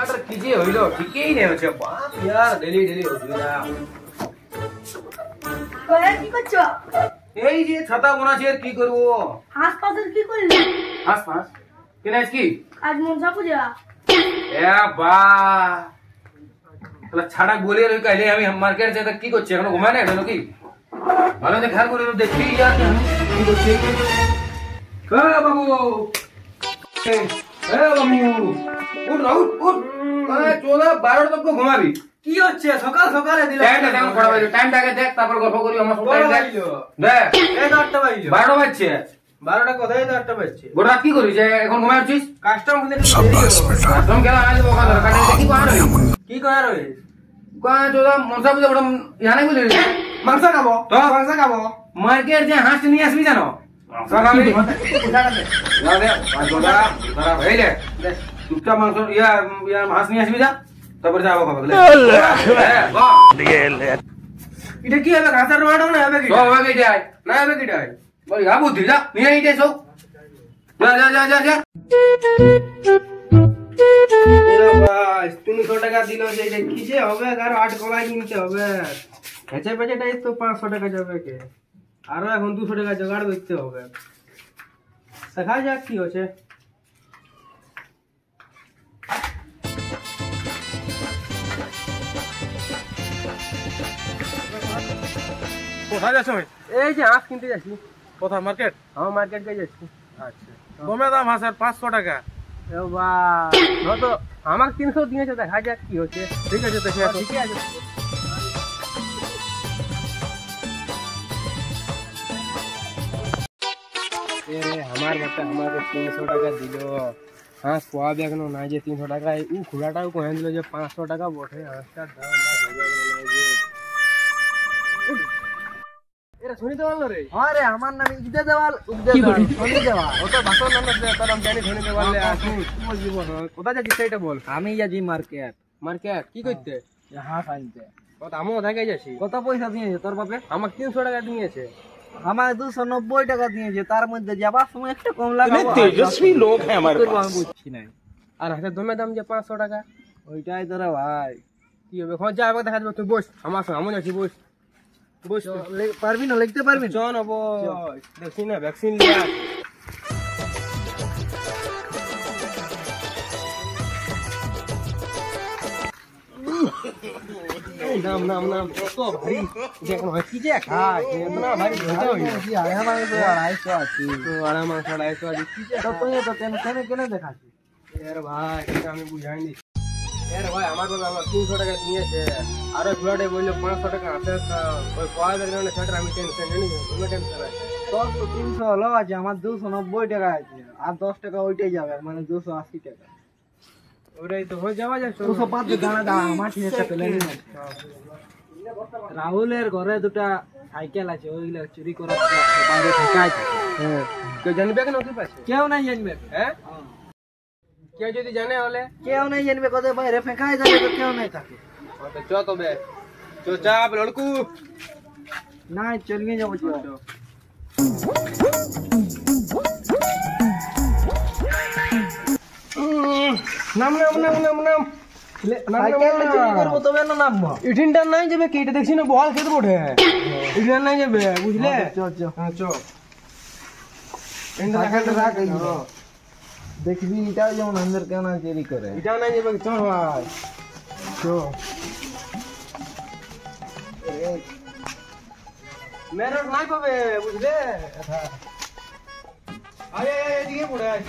রাস্তাটা কি যে হইলো ঠিকই নেই হচ্ছে বাপ यार ডেলি ডেলি অসুবিধা কই কি করছো এই যে ছাতা বোনাছি আর কি করব হাসপাতাল কি করলি হাসপাস কেন কি আজ মনসা পূজা এ বা তাহলে ছাড়া বলে রই কাইলে আমি মার্কেট যেতে কি করছি এখন ঘুমায় না এটা কি ভালো দেখে খেয়াল করে দেখি यार কি করছি বাবু এ বাবু উঠ উঠ আরে 14 12 তক ঘুমাবি কি হচ্ছে সকাল সকালে দিলে টাইমটাকে দেখ তারপর গল্প করি আমার টাইম দেখ দেখ এই তো 8টা বাজলো 12 বাজছে 12টা কোথায় তো 8টা বাজছে গোটা কি করিস এখন ঘুমাচ্ছিস কাস্টমার কে কাস্টম কেন আজ বকা দরকার কাটে কি কর কি করার হই কোয়া তোরা মনসা পূজা বড় জানাই বলি মাংস খাবো তো মাংস খাবো মার্কেট যে হাঁস নিয়ে আসবি জানো মাংস খাবি না দে গোটা ধরা ভাইলে চুপচাপ মাংস ইয়া হাঁস নিয়ে আসবি যা তারপর যাবো খাবে এটা কি হবে ঘাসের রোড না হবে কি তো হবে কি যাই না হবে কি ডাই বলি আবু দিলা নিয়ে আইতে সব যা ভাই 300 টাকা দিল যে এটা কি যে হবে আর 8 কলাই কিনতে হবে হেচে পেচেটাই তো 500 টাকা যাবে কে আর এখন 200 টাকা জোগাড় করতে হবে দেখা যাক কি হচ্ছে কোথায় যাচ্ছ ভাই এই যে হাঁস কিনতে যাচ্ছি কোথায় মার্কেট আমার মার্কেট কে যাচ্ছি আচ্ছা কমে দাম হাঁসের 500 টাকা এ বাহ তো আমাকে 300 দিয়েছে দেখা যাক কি হচ্ছে ঠিক আছে দেখে আসো ঠিক আছে আমার বেটা আমাকে 300 টাকা দিল হাঁস পোয়াবে এখনো নাই যে 300 টাকা ও খুড়াটাও কয়ে দিল যে 500 টাকা বটে হাঁসটার দাম এরা শুনিতে পারলো রে হ্যাঁ রে আমার নাম উগদে দেওয়াল শুনি দেওয়াল ওটা বাসন নাম আছে তার নাম জানি শুনিতে পারলে আসুন কোথায় যাচ্ছিস সেটা বল আমি যাচ্ছি মার্কেট মার্কেট কি করতে হাঁস আনতে কত আমিও দেখাই যাচ্ছি কত পয়সা দিয়েছে তোর বাপে আমাকে 300 টাকা দিয়েছে আমার 290 টাকা দিয়েছে তার মধ্যে যাবার সময় একটা কম লাগাবো তেজস্বী লোক হ্যাঁ আমার আমি বুঝছি না আর হাতের দমে দাম যে 500 টাকা ওইটাই তোরা ভাই কি হবে এখন যা দেখা যাবে তুই বস আমার সঙ্গে আমি যাচ্ছি বস বস পারবি না লিখতে পারবি না চল হবো দেখছি না ভ্যাকসিন লিয়া নাম নাম নাম কত ভারী দেখো কি যে খায় এতনা ভারী ধরতে হই কি আয়া মানে তো 250 আছে তো আরাম সড়াই তো আজ কি যে তো তুই তো কেন কেন দেখাছিস यार भाई এটা আমি বুঝাইনি यार ভাই আমার বাবা আমার 300 টাকা দিয়েছে আর ঘোড়াটা বললো 500 টাকা আছে ওই পাওয়া যাবে না সেটা আমি টেনশন নেই তুমি টেনশন আছে তোর তো 300 হলো আছে আমার 290 টাকা আছে আর 10 টাকা ওইটাই যাবে মানে 280 টাকা ওরাই তো হয়ে যাওয়া যায় 205 দানা দানা আমার ঠিক আছে পেলে রাহুলের ঘরে দুটা সাইকেল আছে ওইগুলা চুরি করার বাইরে ঠেকাই থাকে হ্যাঁ কেউ জানবে কেন কি পাচ্ছে কেউ নাই জানবে হ্যাঁ কেউ যদি জানে হলে কেউ নাই জানবে কত বাইরে ফেঁকাই যাবে তো কেউ নাই থাকে তো চ তবে চো চাপ লড়কু নাই চলিয়ে যাবো চল নাম নাম নাম নাম নাম সাইকেল চুরি করবো তবে না নামবো ইঠিনটা নাই যাবে কি এটা দেখছি না বল খেতে বটে ইঠিনটা নাই যাবে বুঝলে চল চল হ্যাঁ চো সাইকেলটা রাখ এই দেখবি এটাও যেমন আমাদের কেন চুরি করে এটা নাই যাবে চল ভাই চো মেরট নাই পাবে বুঝলে আয় আয় এদিকে পড়ে আয়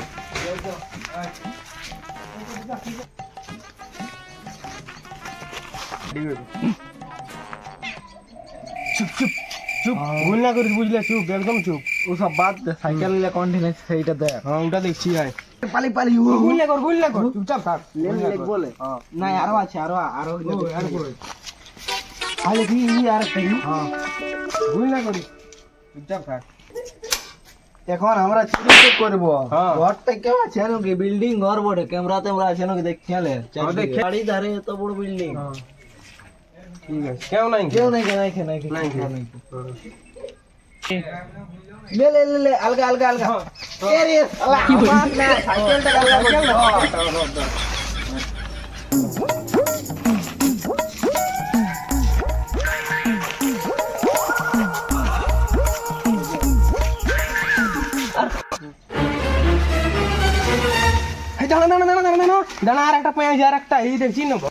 চুপ চুপ চুপ ভুল না করিস বুঝলে চুপ একদম চুপ ও সব বাদ দে সাইকেল কন্টিনিউস সেইটা দেখ হ্যাঁ ওটা দেখছি আয় পালি পালি ভুল না কর চুপচাপ থাক লেন লেগ বলে না আরো আছে আরো আর কই আরে কি আর একটা হ্যাঁ ভুল না করিস চুপচাপ থাক এখন আমরা চুরি করব হ্যাঁ। ঘরটা কেমন আছে নাকি বিল্ডিং ঘর বটে ক্যামেরা টেমরা আছে নাকি দেখ খেলে বাড়ি ধারে এত বড় বিল্ডিং ঠিক আছে কেউ নাই কেউ নাই লে লে লে লে আলগা আলগা আলগা এ রে শালা আমার না সাইকেলটা আলগা দাঁড়া দাঁড়া দাঁড়া দাঁড়া দাঁড়া দাঁড়া আর একটা পেঁয়াজ আর একটা এই দেখছি নেবো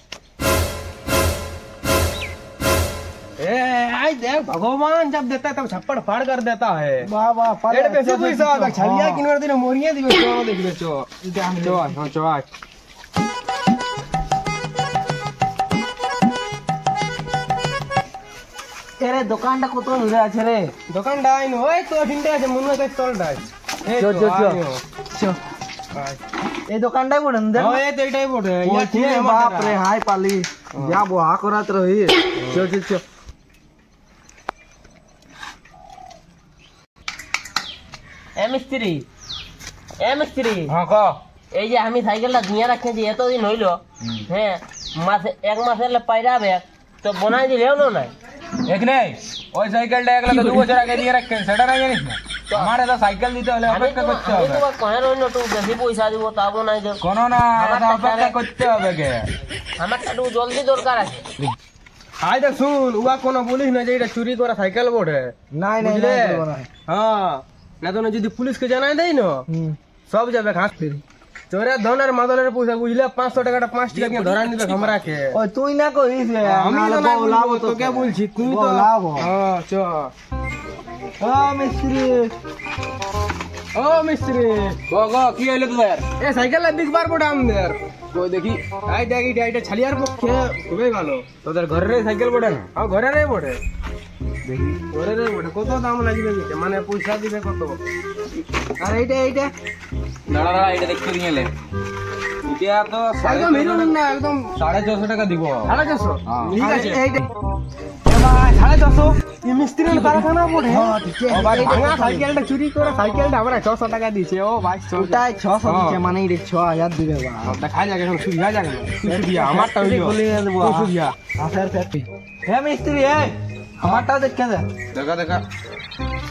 देख भगवान जब देता है तब छप्पड़ फाड़ कर देता है वाह वाह एड़े पैसे पैसा छलिया किनवर दिन मोरिया दिबे चो देख ले चो चो हां चो এরে দোকানটা কত দূরে আছে রে দোকানটা আইনো ওই তো হিন্ডে আছে মনে হয় স্টলটা চো চো চো এই দোকানটাই বড়েন দেখ ওই তো এটাই বড়ে বাপ রে হাই পালি যা বহা করাত রহি চো চো চো মিস্ত্রি হ্যাঁ ক এই যে আমি সাইকেলটা দিয়ে রাখছি এতদিন হইলো হ্যাঁ মাসে এক মাসের পাইরাবে তো বনাই দিলেও না এক নেই ওই সাইকেলটা একলা তো 2 বছর আগে দিয়ে রাখছেন সেটা না জানিস না আমারে তো সাইকেল দিতে হলে অপেক্ষা করতে হবে তোমার কহের অন্য একটু বেশি পয়সা দিব তা বনাই দেব কোনো না এটা অপেক্ষা করতে হবে কে আমার একটু জলদি দরকার আছে আই দেখ শুন উয়া কোন বলিস না যে এটা চুরি করা সাইকেল বড়ে নাই নাই বুঝলে? নাই হ্যাঁ না তো যদি পুলিশকে জানাই দেই না সব যাবে ঘাস ফিরি চোরের ধনের মাদলের পয়সা বুঝলে 500 টাকাটা 5 টাকা দিয়ে ধরা নিবে আমরাকে ওই তুই না কইস আমি তো না বলবো তোকে বলছি তুই তো লাভ হ্যাঁ চ ও মিস্ত্রি ও মিস্ত্রি গো গো কি হইলো তোদের এ সাইকেল বিকবার পড়ে আমাদের তো দেখি আই দেখি এটা ছালিয়ার পক্ষে খুবই ভালো তোদের ঘরের সাইকেল পড়ে না আর ঘরেরই পড়ে দেখি ঘরেরই পড়ে কত দাম লাগবে দিতে মানে পয়সা দিবে কত আর এইটা দাঁড়া দাঁড়া এটা দেখতে দিয়ে লে এটা তো একদম হিরো না একদম 650 টাকা দিব 450 ঠিক আছে এইটা ভাই 450 এই মিস্ত্রির কারখানা পড়ে হ্যাঁ ঠিক ও ভাই ভাঙা সাইকেলটা চুরি করে সাইকেলটা আমরা 600 টাকা দিয়েছে ও ভাই ওটাই 600 দিচ্ছে মানে এটা 6000 দিবে বা দেখা যাক এখন সুবিধা যাক না সুবিধা আমারটা হইলো বলে দেব সুবিধা আসার ফ্যাক্টরি হে মিস্ত্রি এ আমারটা দেখে দে দেখা দেখা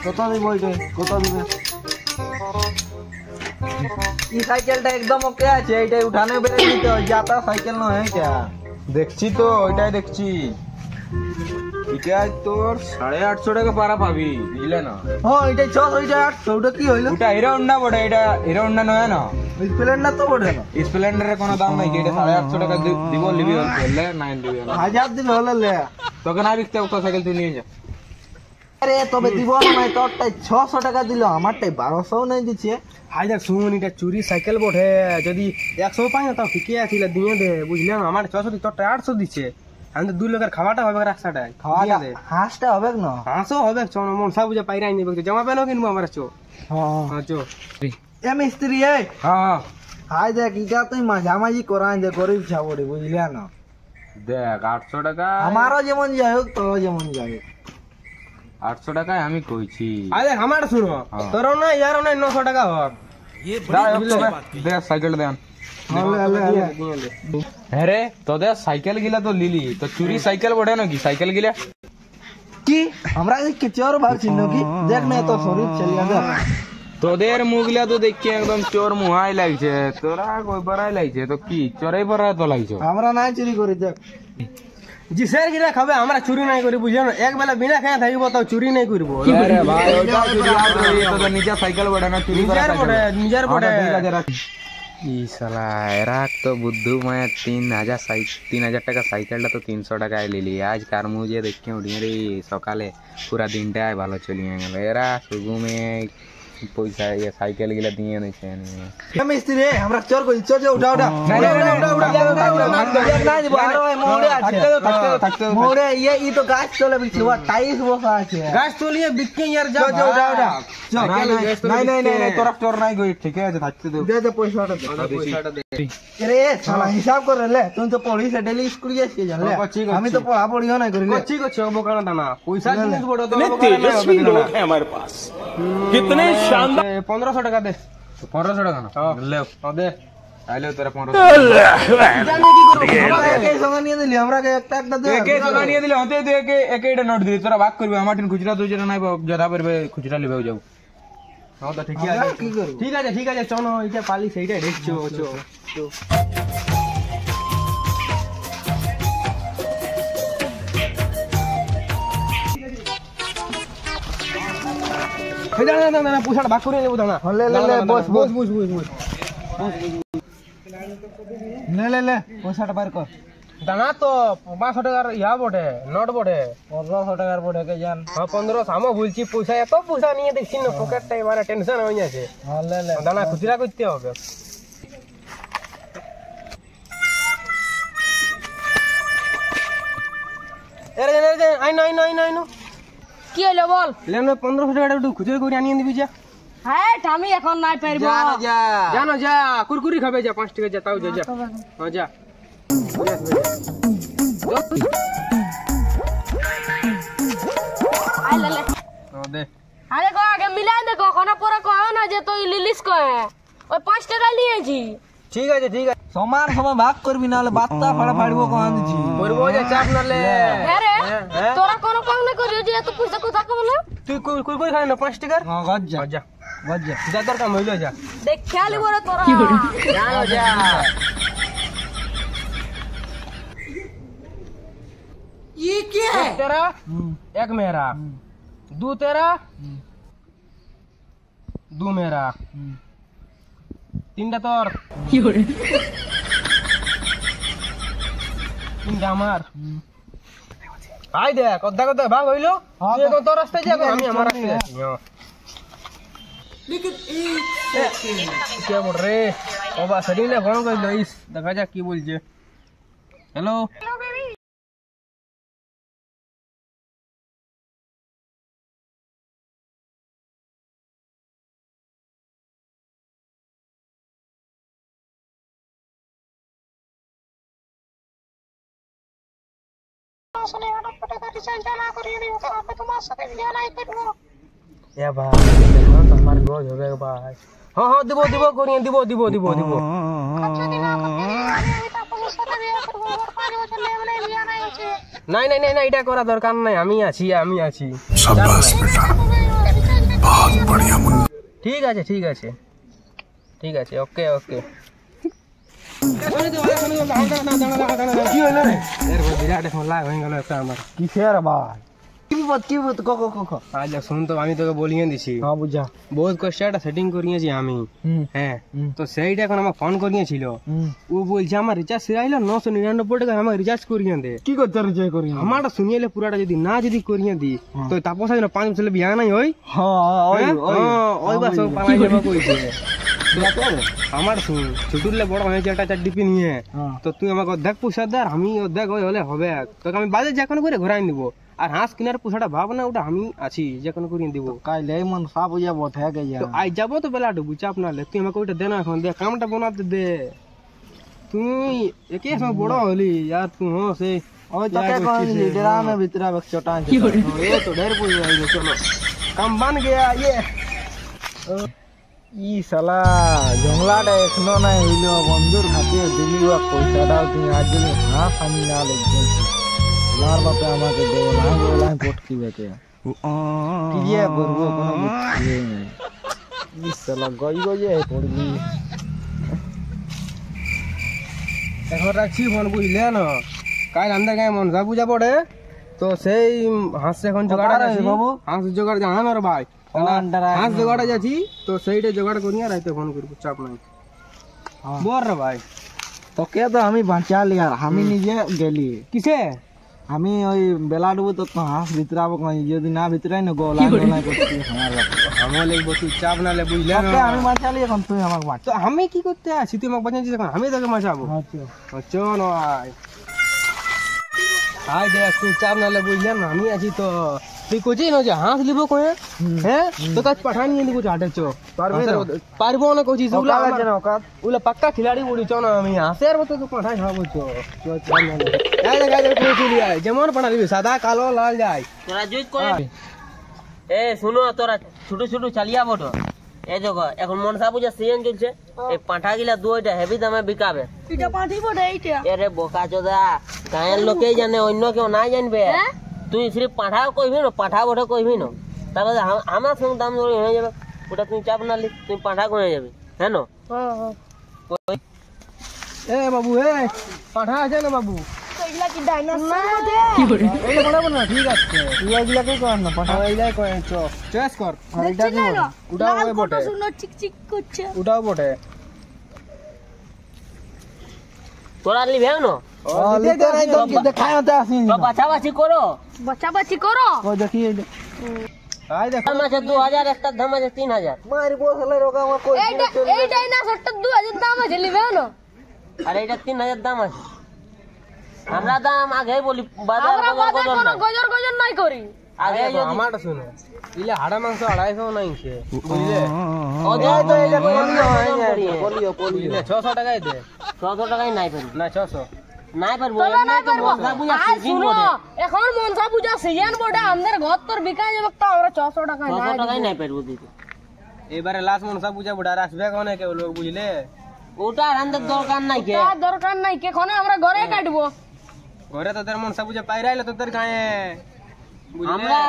কত দিব এটা কত দিবে এই সাইকেলটা একদম ওকে আছে এইটাই উঠানে বেরে দিতে হয় যাতা সাইকেল নয় এটা দেখছি তো ওইটাই দেখছি এটা তোর 850 টাকা পারা পাবি বুঝলে না হ্যাঁ এটা 600 এটা 800 ওটা কি হইলো ওটা হিরো হন্ডা বড় এটা হিরো হন্ডা নয় না স্প্লেন্ডার তো বড় না স্প্লেন্ডারের কোনো দাম নাই এটা 850 টাকা দিব লিবি বললে 9 দিবি না 1000 দিবে হলে লে তোকে না বিকতে তো সাইকেল তুই নিয়ে যা আরে তবে দিব না নাই তোরটাই 600 টাকা দিল আমারটাই 1200 নাই দিচ্ছে হাই দেখ শুন এটা চুরি সাইকেল বটে যদি 100 পাই না তাও ঠিকই আছিল দিয়ে দে বুঝলে না আমার 600 দিচ্ছে তোরটা 800 দিচ্ছে আমি তো 2 লোকের খাওয়াটা হবে রাস্তাটায় খাওয়া দিয়ে দে হাঁসটা হবে না হাঁসও হবে চো মন সব বুঝে পাইরাই নিবে জমা পেনো কিনবো আমরা চো হ্যাঁ হ্যাঁ চো এ মিস্ত্রি এ হ্যাঁ হাই দেখ এটা তুই মাঝামাঝি করাই দে গরিব ছাবড়ি বুঝলে না দেখ 800 টাকা আমারও যেমন যাই হোক তোরও যেমন যাই হোক 800 টাকায় আমি কইছি আরে দেখ আমারটা শুনো তোর না ইয়ারও না 900 টাকা হোক দে সাইকেল দেন দিয়ে হ্যাঁ রে তোদের সাইকেল গিলা তো লিলি তো চুরি সাইকেল বড়ে নাকি সাইকেল গিলা কি আমরা কি চোর ভাবছি নাকি দেখ না তো শরীর চলিয়া দেখ তোদের মুগলা তো দেখি একদম চোর মুহাই লাগছে তোরা কই পরাই লাগছে তো কি চোরাই পরা তো লাগছে আমরা নাই চুরি করি দেখ জি স্যার গিরা খাবে আমরা চুরি নাই করি বুঝলেন এক বেলা বিনা খায় থাকিব তাও চুরি নাই করব আরে ভাই ওটা চুরি আর এই তোদের নিজে সাইকেল বড়ে না চুরি করা নিজের পড়ে ই শালা এরা তো বুদ্ধু মায়া 3000 টাকা সাইকেলটা তো 300 টাকায় লিলি আজ কার মুঝে দেখে উঠিয়ে রে সকালে পুরা দিনটাই ভালো চলিয়ে গেল এরা সুগুমে পয়সা ইয়ে সাইকেল গিলা দিয়ে নিছে মিস্ত্রি আমরা চোর করি চোর উঠা উঠা মোড়ে ইয়ে ই তো গাছ চলে বিছি টাইস বসা আছে গাছ তলিয়ে বিকে ইয়ার যাও উঠা উঠা নাই তোরা চোর নাই গই ঠিক আছে থাকতে দে দে দে পয়সাটা দে রে শালা হিসাব করে লে তুই তো পড়িস ডেলি স্কুল যাচ্ছিস জানলে আমি তো পড়া পড়িও না করি কচ্ছি কচ্ছি বোকানা দানা পয়সা জিনিস বড় তো तेजस्वी लोग हैं हमारे पास कितने शानदार 1500 টাকা দে 1500 টাকা না লে দে তাইলে তোরা 1500 জানি কি করব আমরা একাই সঙ্গে নিয়ে দিলি আমরা একটা একটা দে একে জমা নিয়ে দিলে হতে তুই একে এটা নোট দিলি তোরা ভাগ করবি আমার টিন খুচরা তুই যেটা নাই যথা পারবে খুচরা লিবেও যাও হ্যাঁ তো ঠিকই আছে কি করব ঠিক আছে চলো এটা পালি সেইটাই দেখছো এই দাঁড়া পয়সাটা ভাগ করে নেবো দাঁড়া লে লে লে বস বস বুঝ লে পয়সাটা বাইর কর দাঁড়া তো 500 টাকার ইয়া বটে নোট বটে 1500 টাকার পড়ে কে জান হ্যাঁ 1500 আমি বলছি পয়সা এত পয়সা নিয়ে দেখছি না পকেটটা এবারে টেনশন হয়ে যাচ্ছে হ্যাঁ লে লে দাঁড়া খুচরা করতে হবে এরে আইনো কি হলো বল লেন 1500 টাকা একটু খুচরা করে আনিয়ে দিবি যা হ্যাঁ আমি এখন নাই পারবো জানো যা কুরকুরি খাবে যা 5 টাকা যা তাও যা যা হ্যাঁ যা আই লে দে আরে কো আগে মিলাই দে কখনো পরে কও না যে তুই লিলিস কয় ওই 5 টাকা নিয়েছি ঠিক আছে সমান সমান ভাগ করবি না হলে বাত্তা ফাড়া ফাড়বো কোন দিছি করবো যে চাপ না লে হ্যাঁ রে তোরা কোন কাম না করিও যে এত পয়সা কথা কম না তুই কুরকুরি খাই না 5 টাকার হ্যাঁ গজ যা যা গজ যা যা তোর কাম হইলো যা দেখ খেয়ালি বড় তোরা জানো যা ये क्या है तेरा एक मेरा 2 तेरा 2 मेरा 3টা তোর 3টা আমার আই দেখ কথা ভাগ হইলো তুই এখন তোর রাস্তায় যা আমি আমার রাস্তায় যাচ্ছি কে বল রে ও বা সরিলে ফোন কইলো ইস দেখা যাক কি বলছে হ্যালো এ ভাই দেখো তো আমার গজ হবে ভাই হ্যাঁ দিব করিয়ে দিব নাই এটা করা দরকার নাই আমি আছি শাবাশ বেটা বহুত বড়িয়া মুন্না ঠিক আছে ওকে কি হলো রে এর বিরাট এখন লাগ হয়ে গেল একটা আমার কিসের ভাই কি বত ক আজ শুন তো আমি তোকে বলিয়ে দিছি হ্যাঁ বুঝা বহুত কষ্টটা সেটিং করিয়েছি আমি হ্যাঁ তো সেইটা এখন আমার ফোন করিয়েছিল ও বলছে আমার রিচার্জ শেয়াইলো 999 টাকা আমার রিচার্জ করিয়ে দে কি করতে রিচার্জ করি আমারটা শুনিয়েলে পুরাটা যদি করিয়ে দি তো তারপর সাথে 5 বছর বিয়া নাই ওই ওই বাস পালাই যাবো কইছে আমার শুন ছোটুলে বড় হয়েছে একটা 4 ডিপি নিয়ে তো তুই আমাকে অর্ধেক পয়সা দে আর আমি অর্ধেক ওই হলে হবে তোকে আমি বাজার যে কোনো করে ঘোরাই দিব আর হাঁস কেনার পয়সাটা ভাব না ওটা আমি আছি যে কোনো করে দিব কাইলে মন সাপ হয়ে যাবো থেকে যা তো আই যাবো তো বেলাটু চাপ না লে তুই আমাকে ওইটা দে না এখন দে কামটা বানাতে দে তুই একে সময় বড় হলি यार তুই হো সে ওই তোকে কোন ড্রামে ভিতরে এক চটা আছে ये तो ढेर पूछ रहा है चलो काम बन गया ये ই শালা জংলাটা এখনো নাই হইলো বন্ধুর হাতে দিলিও পয়সাটাও তুই আজ যদি হাঁস আমি না লেগেছে আমার বাপে আমাকে দেবো না বললাম পটকি বেকে কি দিয়ে করবো কোনো বুঝছি নাই ই শালা গজে পড়বি এখন রাখছি ফোন বুঝলে না কাল আমাদের গায়ে মনসা পূজা পড়ে তো সেই হাঁস এখন জোগাড় আছে বাবু হাঁস জোগাড় জানা না রে ভাই হাঁস জোগাড় যাচ্ছি তো সেইটা জোগাড় করিয়ে রাইতে ফোন করবো চাপ নাই বল রে ভাই তোকে তো আমি বাঁচালি আর আমি নিজে গেলি কিসে আমি ওই বেলা ডুবো তো হাঁস ভিতরাবো যদি না ভিতরাই না গোলা করছি আমার আমার লিখবো তুই চাপ না লে বুঝলে আমি বাঁচালি এখন তুই আমাকে বাঁচ তো আমি কি করতে আছি তুই আমাকে বাঁচাচ্ছিস এখন আমি তোকে বাঁচাবো চল আয় দেখ তুই চাপ না লে বুঝলে না আমি আছি তো তুই কোচি না যে হাঁস লিবো কয়ে হ্যাঁ তো কাজ পাঠা নিয়ে দিব চাটে চো পারবো না কোচিস ওগুলা পাক্কা খিলাড়ি বলি চো না আমি হাঁসে আর তো পাঠাই খাবো চো যেমন পাঠা দিবি সাদা কালো লাল যায় তোরা জুই করে এ শুনো তোরা ছোট ছোট চালিয়া বটো এই দেখো এখন মনসা পূজা সিজন চলছে এই পাঁঠা গিলা দুইটা হেভি দামে বিকাবে এটা পাঠিব না এইটা এরে বোকা চোদা গায়ের লোকেই জানে অন্য কেউ নাই জানবে তুই সির্ফ পাঁঠা কইবি না পাঁঠা বটে কইবি না তারপরে আমার সঙ্গে দাম ধরে হয়ে যাবে ওটা তুমি চাপ না লি তুমি পাঁঠা করে যাবে হ্যাঁ হ্যাঁ এ বাবু এ পাঠা আছে না বাবু ওইগুলা কি ডাইনোসর মধ্যে এইটা বড় বড় না ঠিক আছে তুই এইগুলা কই কর না পাঠা এইলাই কয় চয়েস কর এইটা কি বড় উঠাও ওই বটে শুনো চিক চিক করছে উঠাও বটে তোরা লিবে না ও লিতে নাই তো কি দেখায় না আসি তো বাছাবাছি করো বাচ্চাবাচ্চি করো ও দেখি এইটা আই দেখো দাম আছে 2000 একটা দাম আছে 3000 মারি বসলে রোগা আমার কই এই ডাইনোসরটা 2000 দাম আছে লিবে না আর এটা 3000 দাম আছে আমরা দাম আগে বলি বাজার আমরা বাজার গজর কোনো গজর গজর নাই করি আগে যদি আমারটা শুনো ইলে হাড়া মাংস 250 নাই সে বুঝলে অজয় তো এটা বলিও ইলে 600 টাকাই দে 600 টাকায় নাই পারবি না 600 নাই পারবো তোরা এমনি নাই তো পারবো মজা বুঝা আর সিজন শুনো বটে এখন মনসা পূজা সিজন বটে আমাদের ঘর তোর বিকাই যাবে তো আমরা 600 টাকা 600 টাকায় নাই পারবো দিতে এবারে লাস্ট মনসা পূজা বুড়া আসবে কোনে কে লোক বুঝলে ওটা আমাদের দরকার নাই কে তার দরকার নাই কেখনে আমরা ঘরে কাটবো ঘরে তোদের মনসা পূজা পাইরাইলে তোদের গায়ে বুঝলে আমরা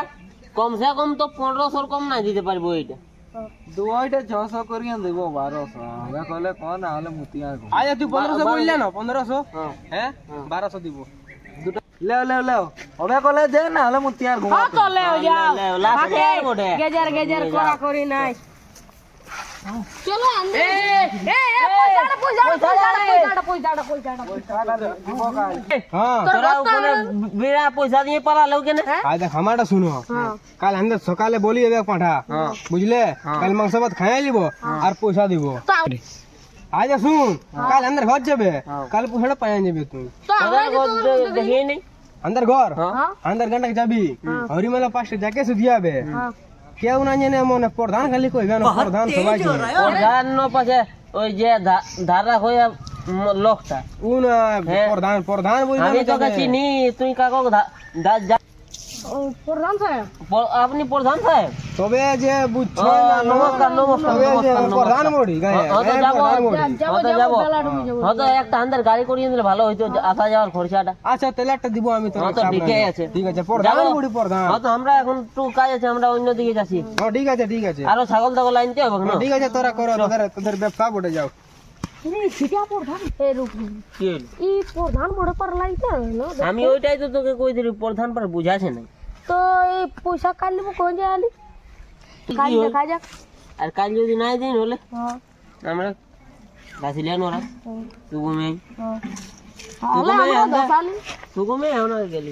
কমসে কম তো 1500 কম না দিতে পারবো এইটা দুইটা 600 করিয়া দেব 1200 আমরা কইলে কোন না হলে মুতিয়া আজ তুই 1500 বললে না 1500 হ্যাঁ হ্যাঁ 1200 দিব লেও লেও লেও ওবে কলে দে না হলে মুতিয়ার ঘুমা হ্যাঁ তো লেও যাও লেও, লাস্ট থাকে, গেজার বটে। গেজার করা করি নাই চলো আন্দে হ্যাঁ তোরা ওখানে বিনা পয়সা দিয়ে পালালো কেনে আজ দেখ আমারটা শুনো কাল আমাদের সকালে বলি এবে পাঠা বুঝলে কাল মাংস ভাত খাইয়া লিব আর পয়সা দিব আজ শুন কাল আমাদের ঘর যাবে কাল পয়সাটা পাইয়া যাবে তুই দেখি নেই अंदर घर हाँ। अंदर गंडक जाबी हरी मेला पास जाके सुधिया बे केउ ना जाने मन प्रधान खाली कोई गाना प्रधान सबाई প্রধান পাশে ওই যে ধারা হয়ে লোকটা उन हैं? प्रधान प्रधान बोल আমি তোকে চিনি তুই কাকো প্রধান সাহেব আপনি প্রধান সাহেব তবে যে বুঝছো ও, না নমস্কার, নমস্কার, তবে যে নমস্কার, প্রধান মোড়ি গায়ে হ্যাঁ, তো যাবো। প্রধান মোড়ি যাবো হয়তো যাবো যাবো বেলা ডুবে যাবো হয়তো একটা আন্দার গাড়ি করিয়ে দিলে ভালো হইতো আসা যাওয়ার খরচাটা আচ্ছা তাহলে একটা দিব আমি তোর হ্যাঁ, তো ঠিকই আছে। ঠিক আছে প্রধান যাবো। মোড়ি প্রধান হয়তো আমরা এখন একটু কাজ আছে আমরা অন্য দিকে যাচ্ছি হ্যাঁ ঠিক আছে ঠিক আছে আরো ছাগল টাগল আনতে হবে না ঠিক আছে তোরা করো তোদের ব্যবসা বটে যাও ছিটা প্রধান এ রূপ কি হলো? ই প্রধান বড় পার লাগতে না আমি ওইটাই তো তোকে কইছিলি প্রধান पर বুঝাছে না তো এই পয়সা কাল নিব কোন যে আলি কি কাল হলো? দেখা যাক আর কাল যদি নাই দিন হলে হ্যাঁ আমরা গাছিলেন ওরা তুগুমে হ্যাঁ তুগুমে আমরা আমরা দশালি তুগুমে আমরা গেলি